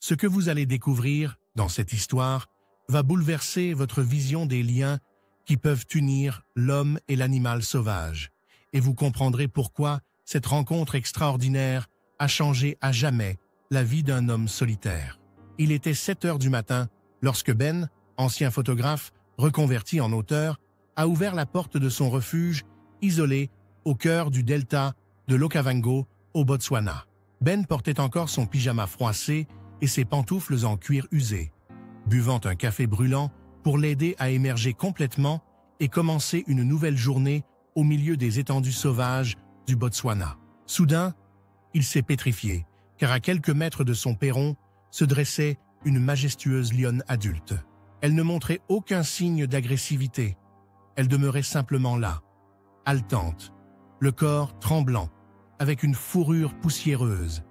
Ce que vous allez découvrir dans cette histoire va bouleverser votre vision des liens qui peuvent unir l'homme et l'animal sauvage, et vous comprendrez pourquoi cette rencontre extraordinaire a changé à jamais la vie d'un homme solitaire. Il était 7 heures du matin lorsque Ben, ancien photographe reconverti en auteur, a ouvert la porte de son refuge isolé au cœur du delta de l'Okavango au Botswana. Ben portait encore son pyjama froissé et ses pantoufles en cuir usé, buvant un café brûlant pour l'aider à émerger complètement et commencer une nouvelle journée au milieu des étendues sauvages du Botswana. Soudain, il s'est pétrifié, car à quelques mètres de son perron se dressait une majestueuse lionne adulte. Elle ne montrait aucun signe d'agressivité. Elle demeurait simplement là, haletante, le corps tremblant, avec une fourrure poussiéreuse,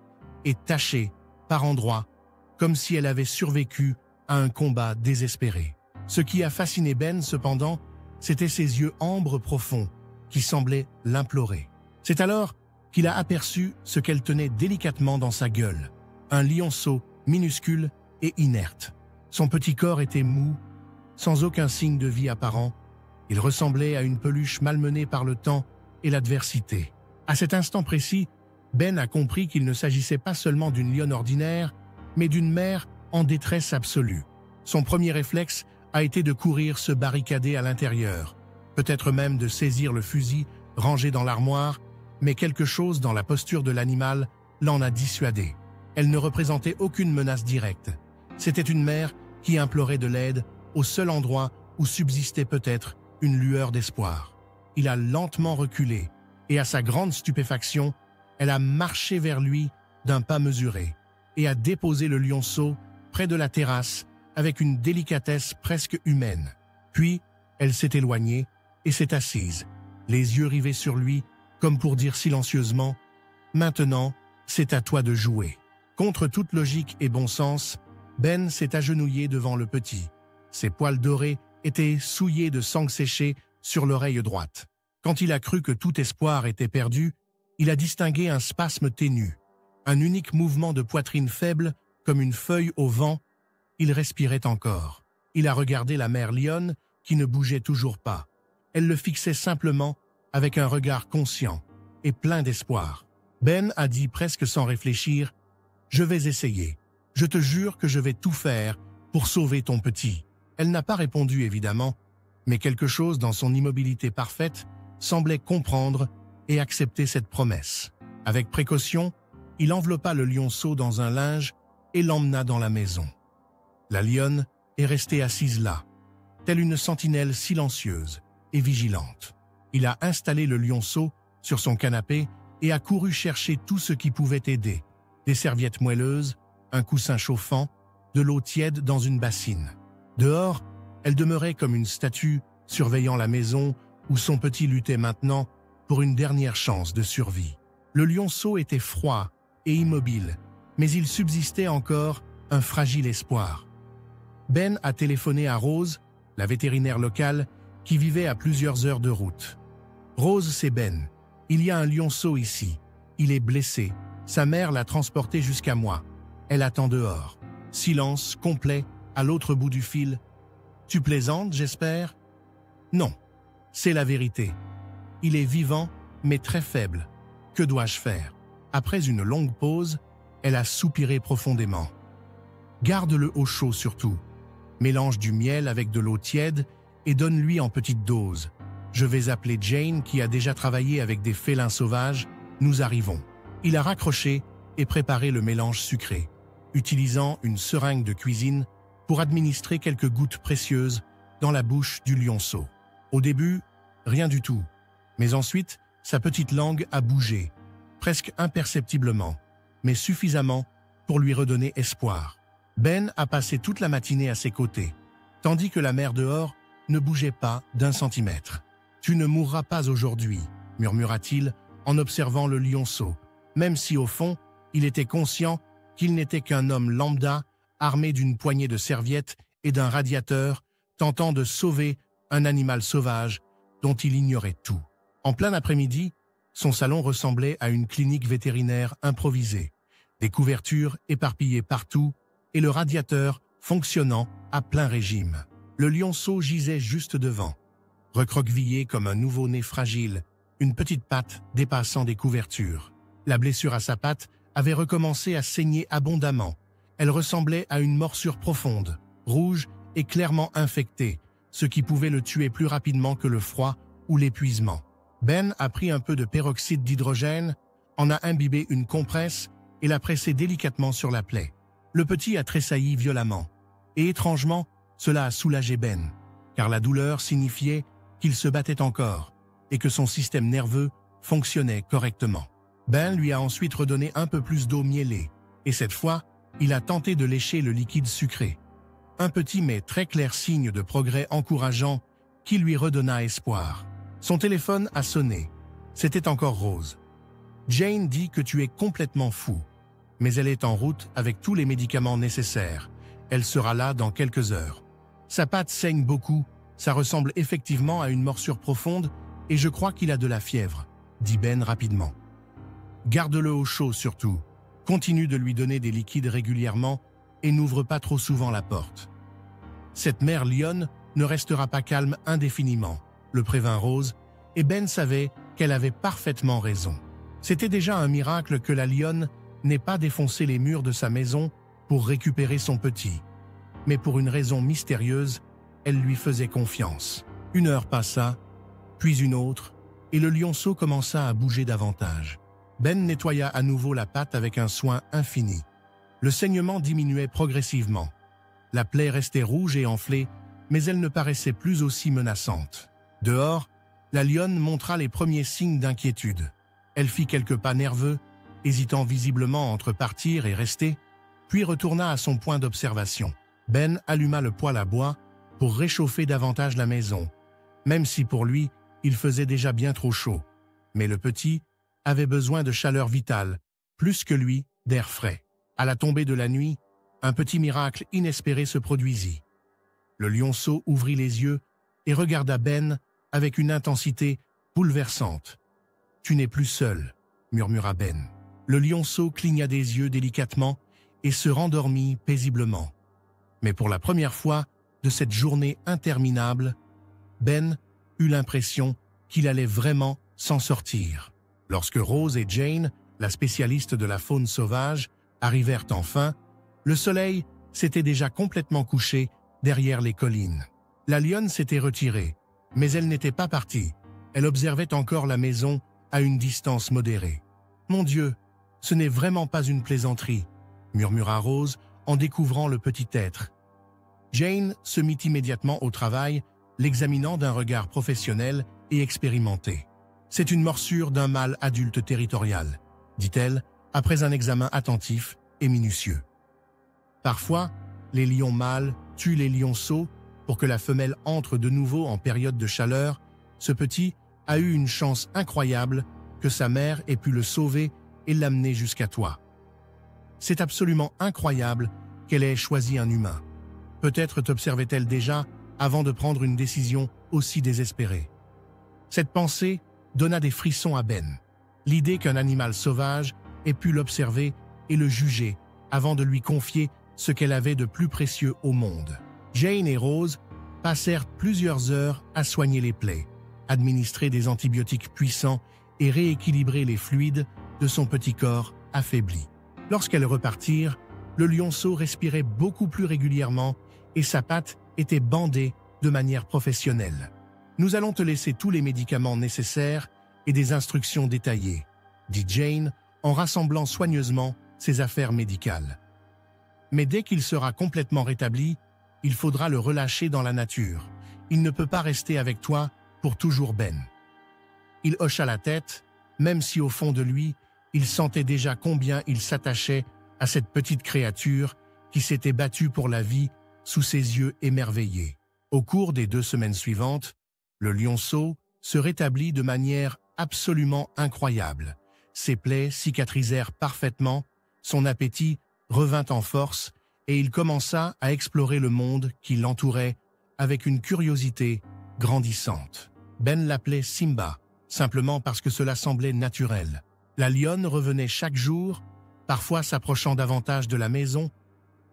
et tachée, par endroits, comme si elle avait survécu à un combat désespéré. Ce qui a fasciné Ben, cependant, c'étaient ses yeux ambres profonds, qui semblaient l'implorer. C'est alors qu'il a aperçu ce qu'elle tenait délicatement dans sa gueule, un lionceau minuscule et inerte. Son petit corps était mou, sans aucun signe de vie apparent. Il ressemblait à une peluche malmenée par le temps et l'adversité. À cet instant précis, Ben a compris qu'il ne s'agissait pas seulement d'une lionne ordinaire, mais d'une mère en détresse absolue. Son premier réflexe a été de courir se barricader à l'intérieur, peut-être même de saisir le fusil rangé dans l'armoire, mais quelque chose dans la posture de l'animal l'en a dissuadé. Elle ne représentait aucune menace directe. C'était une mère qui implorait de l'aide au seul endroit où subsistait peut-être une lueur d'espoir. Il a lentement reculé, et à sa grande stupéfaction, elle a marché vers lui d'un pas mesuré et a déposé le lionceau près de la terrasse avec une délicatesse presque humaine. Puis, elle s'est éloignée et s'est assise, les yeux rivés sur lui, comme pour dire silencieusement « Maintenant, c'est à toi de jouer ». Contre toute logique et bon sens, Ben s'est agenouillé devant le petit. Ses poils dorés étaient souillés de sang séché sur l'oreille droite. Quand il a cru que tout espoir était perdu, il a distingué un spasme ténu, un unique mouvement de poitrine faible comme une feuille au vent. Il respirait encore. Il a regardé la mère lionne qui ne bougeait toujours pas. Elle le fixait simplement avec un regard conscient et plein d'espoir. Ben a dit presque sans réfléchir « Je vais essayer. Je te jure que je vais tout faire pour sauver ton petit. » Elle n'a pas répondu évidemment, mais quelque chose dans son immobilité parfaite semblait comprendre et accepter cette promesse. Avec précaution, il enveloppa le lionceau dans un linge et l'emmena dans la maison. La lionne est restée assise là, telle une sentinelle silencieuse et vigilante. Il a installé le lionceau sur son canapé et a couru chercher tout ce qui pouvait aider. Des serviettes moelleuses, un coussin chauffant, de l'eau tiède dans une bassine. Dehors, elle demeurait comme une statue surveillant la maison où son petit luttait maintenant pour une dernière chance de survie. Le lionceau était froid et immobile, mais il subsistait encore un fragile espoir. Ben a téléphoné à Rose, la vétérinaire locale, qui vivait à plusieurs heures de route. « Rose, c'est Ben. Il y a un lionceau ici. Il est blessé. Sa mère l'a transporté jusqu'à moi. Elle attend dehors. » Silence complet à l'autre bout du fil. « Tu plaisantes, j'espère ?»« Non, c'est la vérité. Il est vivant, mais très faible. Que dois-je faire ?» Après une longue pause, elle a soupiré profondément. « Garde-le au chaud surtout. Mélange du miel avec de l'eau tiède et donne-lui en petite dose. Je vais appeler Jane qui a déjà travaillé avec des félins sauvages. Nous arrivons. » Il a raccroché et préparé le mélange sucré, utilisant une seringue de cuisine pour administrer quelques gouttes précieuses dans la bouche du lionceau. Au début, rien du tout, mais ensuite, sa petite langue a bougé, presque imperceptiblement, mais suffisamment pour lui redonner espoir. Ben a passé toute la matinée à ses côtés, tandis que la mère dehors ne bougeait pas d'un centimètre. « Tu ne mourras pas aujourd'hui », murmura-t-il en observant le lionceau, même si au fond, il était conscient qu'il n'était qu'un homme lambda armé d'une poignée de serviettes et d'un radiateur tentant de sauver un animal sauvage dont il ignorait tout. En plein après-midi, son salon ressemblait à une clinique vétérinaire improvisée, des couvertures éparpillées partout, et le radiateur fonctionnant à plein régime. Le lionceau gisait juste devant, recroquevillé comme un nouveau-né fragile, une petite patte dépassant des couvertures. La blessure à sa patte avait recommencé à saigner abondamment. Elle ressemblait à une morsure profonde, rouge et clairement infectée, ce qui pouvait le tuer plus rapidement que le froid ou l'épuisement. Ben a pris un peu de peroxyde d'hydrogène, en a imbibé une compresse et l'a pressé délicatement sur la plaie. Le petit a tressailli violemment. Et étrangement, cela a soulagé Ben, car la douleur signifiait qu'il se battait encore et que son système nerveux fonctionnait correctement. Ben lui a ensuite redonné un peu plus d'eau mielée, et cette fois, il a tenté de lécher le liquide sucré. Un petit mais très clair signe de progrès encourageant qui lui redonna espoir. Son téléphone a sonné. C'était encore Rose. Jane dit que tu es complètement fou, mais elle est en route avec tous les médicaments nécessaires. Elle sera là dans quelques heures. Sa patte saigne beaucoup, ça ressemble effectivement à une morsure profonde et je crois qu'il a de la fièvre, dit Ben rapidement. Garde-le au chaud surtout. Continue de lui donner des liquides régulièrement et n'ouvre pas trop souvent la porte. Cette mère lionne ne restera pas calme indéfiniment, le prévint Rose, et Ben savait qu'elle avait parfaitement raison. C'était déjà un miracle que la lionne n'ait pas défoncé les murs de sa maison pour récupérer son petit. Mais pour une raison mystérieuse, elle lui faisait confiance. Une heure passa, puis une autre, et le lionceau commença à bouger davantage. Ben nettoya à nouveau la patte avec un soin infini. Le saignement diminuait progressivement. La plaie restait rouge et enflée, mais elle ne paraissait plus aussi menaçante. Dehors, la lionne montra les premiers signes d'inquiétude. Elle fit quelques pas nerveux, hésitant visiblement entre partir et rester, puis retourna à son point d'observation. Ben alluma le poêle à bois pour réchauffer davantage la maison, même si pour lui, il faisait déjà bien trop chaud. Mais le petit avait besoin de chaleur vitale, plus que lui d'air frais. À la tombée de la nuit, un petit miracle inespéré se produisit. Le lionceau ouvrit les yeux et regarda Ben avec une intensité bouleversante. « Tu n'es plus seul », murmura Ben. Le lionceau cligna des yeux délicatement et se rendormit paisiblement. Mais pour la première fois de cette journée interminable, Ben eut l'impression qu'il allait vraiment s'en sortir. Lorsque Rose et Jane, la spécialiste de la faune sauvage, arrivèrent enfin, le soleil s'était déjà complètement couché derrière les collines. La lionne s'était retirée, mais elle n'était pas partie. Elle observait encore la maison à une distance modérée. « Mon Dieu, ce n'est vraiment pas une plaisanterie », murmura Rose en découvrant le petit être. Jane se mit immédiatement au travail, l'examinant d'un regard professionnel et expérimenté. « C'est une morsure d'un mâle adulte territorial », dit-elle, après un examen attentif et minutieux. Parfois, les lions mâles tuent les lionceaux pour que la femelle entre de nouveau en période de chaleur. Ce petit a eu une chance incroyable que sa mère ait pu le sauver et l'amener jusqu'à toi. C'est absolument incroyable qu'elle ait choisi un humain. Peut-être t'observait-elle déjà avant de prendre une décision aussi désespérée. Cette pensée donna des frissons à Ben. L'idée qu'un animal sauvage ait pu l'observer et le juger avant de lui confier ce qu'elle avait de plus précieux au monde. Jane et Rose passèrent plusieurs heures à soigner les plaies, administrer des antibiotiques puissants et rééquilibrer les fluides de son petit corps affaibli. Lorsqu'elles repartirent, le lionceau respirait beaucoup plus régulièrement et sa patte était bandée de manière professionnelle. « Nous allons te laisser tous les médicaments nécessaires et des instructions détaillées », dit Jane en rassemblant soigneusement ses affaires médicales. « Mais dès qu'il sera complètement rétabli, il faudra le relâcher dans la nature. Il ne peut pas rester avec toi pour toujours, Ben. » Il hocha la tête, même si au fond de lui, il sentait déjà combien il s'attachait à cette petite créature qui s'était battue pour la vie sous ses yeux émerveillés. Au cours des 2 semaines suivantes, le lionceau se rétablit de manière absolument incroyable. Ses plaies cicatrisèrent parfaitement, son appétit revint en force et il commença à explorer le monde qui l'entourait avec une curiosité grandissante. Ben l'appelait Simba, simplement parce que cela semblait naturel. La lionne revenait chaque jour, parfois s'approchant davantage de la maison,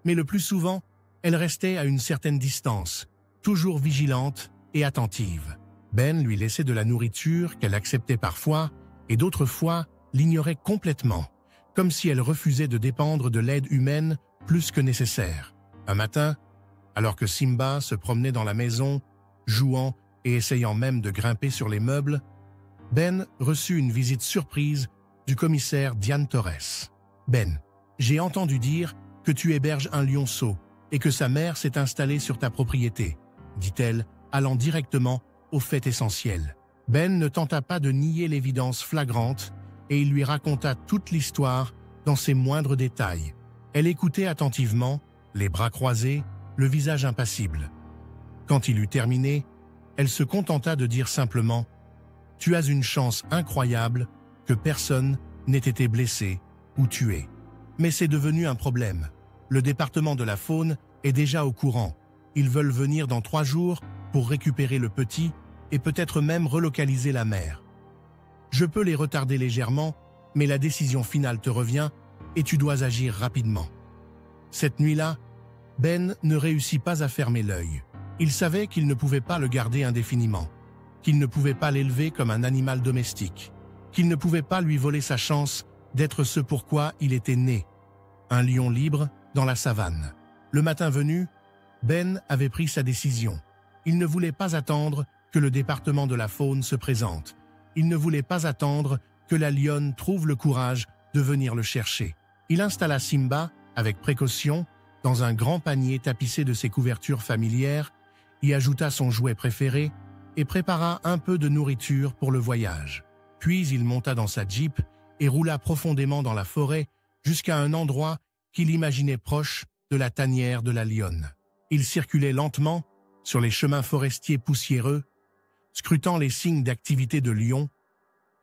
Mais le plus souvent, elle restait à une certaine distance, toujours vigilante et attentive. Ben lui laissait de la nourriture qu'elle acceptait parfois et d'autres fois l'ignorait complètement, comme si elle refusait de dépendre de l'aide humaine plus que nécessaire. Un matin, alors que Simba se promenait dans la maison, jouant et essayant même de grimper sur les meubles, Ben reçut une visite surprise du commissaire Diane Torres. « Ben, j'ai entendu dire que tu héberges un lionceau et que sa mère s'est installée sur ta propriété, » dit-elle, allant directement au fait essentiel. Ben ne tenta pas de nier l'évidence flagrante et il lui raconta toute l'histoire dans ses moindres détails. Elle écoutait attentivement, les bras croisés, le visage impassible. Quand il eut terminé, elle se contenta de dire simplement « Tu as une chance incroyable que personne n'ait été blessé ou tué. » Mais c'est devenu un problème. Le département de la faune est déjà au courant. Ils veulent venir dans 3 jours pour récupérer le petit et peut-être même relocaliser la mère. Je peux les retarder légèrement, mais la décision finale te revient et tu dois agir rapidement. Cette nuit-là, Ben ne réussit pas à fermer l'œil. Il savait qu'il ne pouvait pas le garder indéfiniment, qu'il ne pouvait pas l'élever comme un animal domestique, qu'il ne pouvait pas lui voler sa chance d'être ce pourquoi il était né, un lion libre dans la savane. Le matin venu, Ben avait pris sa décision. Il ne voulait pas attendre que le département de la faune se présente. Il ne voulait pas attendre que la lionne trouve le courage de venir le chercher. Il installa Simba, avec précaution, dans un grand panier tapissé de ses couvertures familières, y ajouta son jouet préféré et prépara un peu de nourriture pour le voyage. Puis il monta dans sa Jeep et roula profondément dans la forêt jusqu'à un endroit qu'il imaginait proche de la tanière de la lionne. Il circulait lentement sur les chemins forestiers poussiéreux, scrutant les signes d'activité de lion,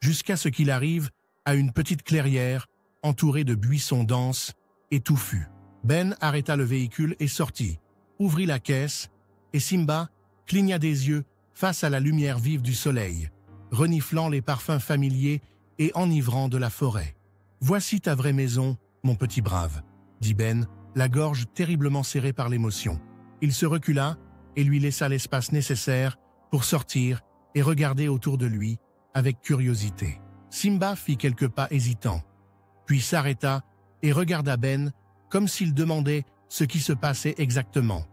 jusqu'à ce qu'il arrive à une petite clairière entourée de buissons denses et touffus. Ben arrêta le véhicule et sortit, ouvrit la caisse, et Simba cligna des yeux face à la lumière vive du soleil, reniflant les parfums familiers et enivrants de la forêt. « Voici ta vraie maison, mon petit brave », dit Ben, la gorge terriblement serrée par l'émotion. Il se recula et lui laissa l'espace nécessaire pour sortir et regarder autour de lui avec curiosité. Simba fit quelques pas hésitants, puis s'arrêta et regarda Ben comme s'il demandait ce qui se passait exactement,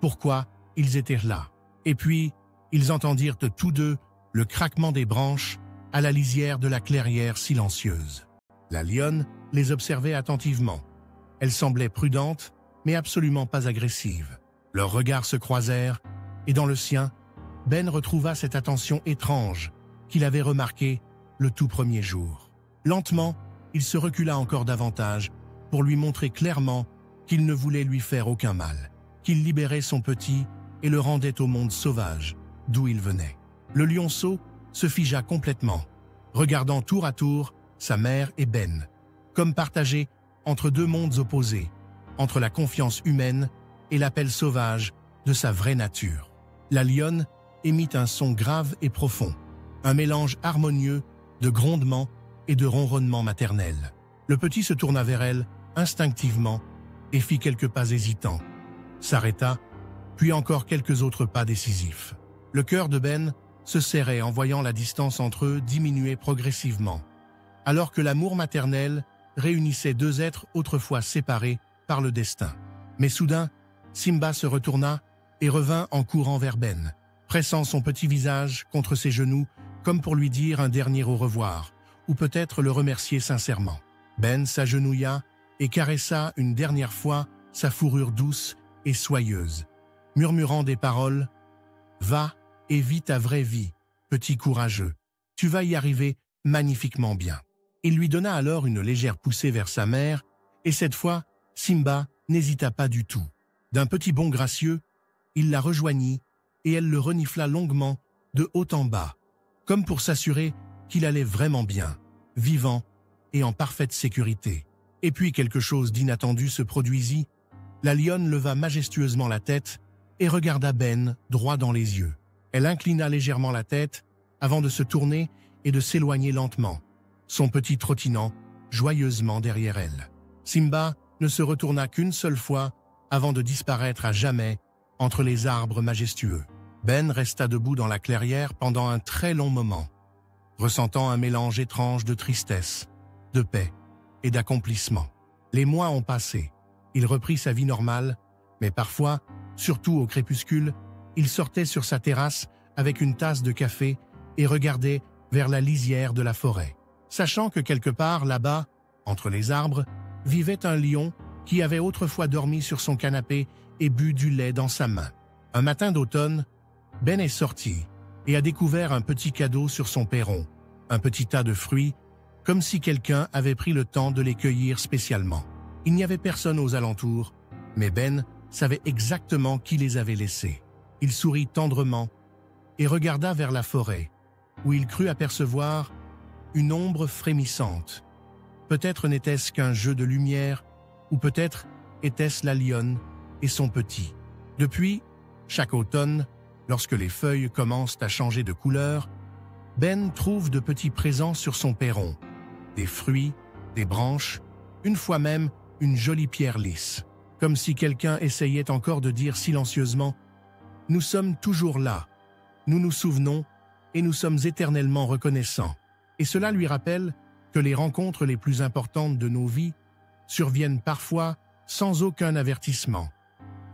pourquoi ils étaient là. Et puis, ils entendirent tous deux le craquement des branches à la lisière de la clairière silencieuse. La lionne les observait attentivement. Elle semblait prudente, mais absolument pas agressive. Leurs regards se croisèrent, et dans le sien, Ben retrouva cette attention étrange qu'il avait remarquée le tout premier jour. Lentement, il se recula encore davantage pour lui montrer clairement qu'il ne voulait lui faire aucun mal, qu'il libérait son petit et le rendait au monde sauvage, d'où il venait. Le lionceau se figea complètement, regardant tour à tour sa mère et Ben, comme partagés entre 2 mondes opposés, entre la confiance humaine et l'appel sauvage de sa vraie nature. La lionne émit un son grave et profond, un mélange harmonieux de grondements et de ronronnements maternels. Le petit se tourna vers elle instinctivement et fit quelques pas hésitants, s'arrêta, puis encore quelques autres pas décisifs. Le cœur de Ben se serrait en voyant la distance entre eux diminuer progressivement, alors que l'amour maternel réunissait 2 êtres autrefois séparés par le destin. Mais soudain, Simba se retourna et revint en courant vers Ben, pressant son petit visage contre ses genoux comme pour lui dire un dernier au revoir, ou peut-être le remercier sincèrement. Ben s'agenouilla et caressa une dernière fois sa fourrure douce et soyeuse, murmurant des paroles « Va et vis ta vraie vie, petit courageux. Tu vas y arriver magnifiquement bien. » Il lui donna alors une légère poussée vers sa mère, et cette fois, Simba n'hésita pas du tout. D'un petit bond gracieux, il la rejoignit et elle le renifla longuement de haut en bas, comme pour s'assurer qu'il allait vraiment bien, vivant et en parfaite sécurité. Et puis quelque chose d'inattendu se produisit. La lionne leva majestueusement la tête et regarda Ben droit dans les yeux. Elle inclina légèrement la tête avant de se tourner et de s'éloigner lentement, son petit trottinant joyeusement derrière elle. Simba ne se retourna qu'une seule fois avant de disparaître à jamais entre les arbres majestueux. Ben resta debout dans la clairière pendant un très long moment, ressentant un mélange étrange de tristesse, de paix et d'accomplissement. Les mois ont passé. Il reprit sa vie normale, mais parfois, surtout au crépuscule, il sortait sur sa terrasse avec une tasse de café et regardait vers la lisière de la forêt, sachant que quelque part là-bas, entre les arbres, vivait un lion qui avait autrefois dormi sur son canapé et bu du lait dans sa main. Un matin d'automne, Ben est sorti et a découvert un petit cadeau sur son perron, un petit tas de fruits, comme si quelqu'un avait pris le temps de les cueillir spécialement. Il n'y avait personne aux alentours, mais Ben savait exactement qui les avait laissés. Il sourit tendrement et regarda vers la forêt, où il crut apercevoir une ombre frémissante. Peut-être n'était-ce qu'un jeu de lumière, ou peut-être était-ce la lionne et son petit. Depuis, chaque automne, lorsque les feuilles commencent à changer de couleur, Ben trouve de petits présents sur son perron, des fruits, des branches, une fois même une jolie pierre lisse, comme si quelqu'un essayait encore de dire silencieusement « Nous sommes toujours là, nous nous souvenons et nous sommes éternellement reconnaissants ». Et cela lui rappelle que les rencontres les plus importantes de nos vies surviennent parfois sans aucun avertissement,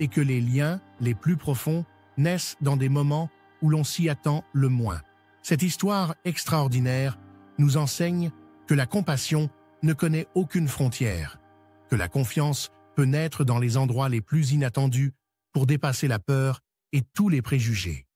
et que les liens les plus profonds naissent dans des moments où l'on s'y attend le moins. Cette histoire extraordinaire nous enseigne que la compassion ne connaît aucune frontière, que la confiance peut naître dans les endroits les plus inattendus pour dépasser la peur et tous les préjugés.